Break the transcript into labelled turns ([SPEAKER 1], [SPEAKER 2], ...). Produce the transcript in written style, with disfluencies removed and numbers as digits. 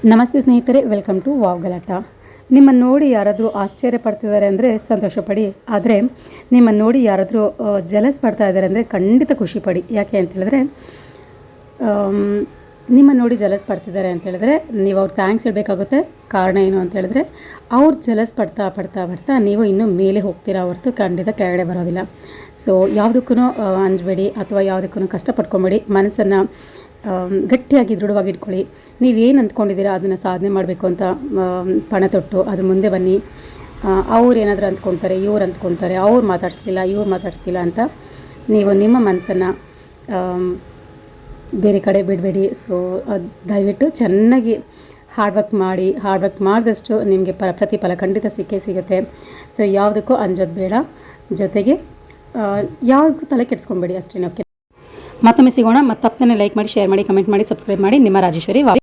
[SPEAKER 1] ನಮಸ್ತೆ ಸ್ನೇಹಿತರೆ, welcome to wow ಗಲಾಟ. ನಿಮ್ಮನ್ನು ನೋಡಿ ಯಾರಾದರೂ ಆಶ್ಚರ್ಯ ಪಡ್ತಿದ್ದಾರೆ ಅಂದರೆ ಸಂತೋಷಪಡಿ. ಆದರೆ ನಿಮ್ಮನ್ನು ನೋಡಿ ಯಾರಾದರೂ ಜಲಸ್ ಪಡ್ತಾ ಇದ್ದಾರೆ ಅಂದರೆ ಖಂಡಿತ ಖುಷಿಪಡಿ. ಯಾಕೆ ಅಂತೇಳಿದ್ರೆ, ನಿಮ್ಮನ್ನು ನೋಡಿ ಜಲಸ್ ಪಡ್ತಿದ್ದಾರೆ ಅಂತೇಳಿದ್ರೆ ನೀವು ಅವ್ರು ಥ್ಯಾಂಕ್ಸ್ ಹೇಳಬೇಕಾಗುತ್ತೆ. ಕಾರಣ ಏನು ಅಂತೇಳಿದ್ರೆ, ಅವ್ರು ಜಲಸ್ ಪಡ್ತಾ ಪಡ್ತಾ ಪಡ್ತಾ ನೀವು ಇನ್ನೂ ಮೇಲೆ ಹೋಗ್ತೀರಾ ಹೊರತು ಖಂಡಿತ ಕೆಳಗಡೆ ಬರೋದಿಲ್ಲ. ಸೊ ಯಾವುದಕ್ಕೂ ಅಂಜಬೇಡಿ ಅಥವಾ ಯಾವುದಕ್ಕೂ ಕಷ್ಟಪಟ್ಕೊಬೇಡಿ. ಮನಸ್ಸನ್ನು ಗಟ್ಟಿಯಾಗಿ ದೃಢವಾಗಿ ಇಟ್ಕೊಳ್ಳಿ. ನೀವೇನು ಅಂದ್ಕೊಂಡಿದ್ದೀರಾ ಅದನ್ನು ಸಾಧನೆ ಮಾಡಬೇಕು ಅಂತ ಪಣ ತೊಟ್ಟು ಅದು ಮುಂದೆ ಬನ್ನಿ. ಅವ್ರು ಏನಾದರೂ ಅಂದ್ಕೊಳ್ತಾರೆ, ಇವ್ರು ಅಂದ್ಕೊಳ್ತಾರೆ, ಅವ್ರು ಮಾತಾಡಿಸ್ತಿಲ್ಲ, ಇವ್ರು ಮಾತಾಡಿಸ್ತಿಲ್ಲ ಅಂತ ನೀವು ನಿಮ್ಮ ಮನಸ್ಸನ್ನು ಬೇರೆ ಕಡೆ ಬಿಡಬೇಡಿ. ಸೊ ದಯವಿಟ್ಟು ಚೆನ್ನಾಗಿ ಹಾರ್ಡ್ ವರ್ಕ್ ಮಾಡಿ. ಹಾರ್ಡ್ ವರ್ಕ್ ಮಾಡಿದಷ್ಟು ನಿಮಗೆ ಪ್ರತಿಫಲ ಖಂಡಿತ ಸಿಕ್ಕೇ ಸಿಗುತ್ತೆ. ಸೊ ಯಾವುದಕ್ಕೂ ಅಂಜೋದು ಬೇಡ, ಜೊತೆಗೆ ಯಾವುದಕ್ಕೂ ತಲೆ ಕೆಡಿಸ್ಕೊಬೇಡಿ ಅಷ್ಟೇ. ಓಕೆ, ಮತ್ತೊಮ್ಮೆ ಸಿಗೋಣ. ಮತ್ತು ತಪ್ಪದೇ ಲೈಕ್ ಮಾಡಿ, ಶೇರ್ ಮಾಡಿ, ಕಮೆಂಟ್ ಮಾಡಿ, ಸಬ್ಸ್ಕ್ರೈಬ್ ಮಾಡಿ. ನಿಮ್ಮ ರಾಜೇಶ್ವರಿ.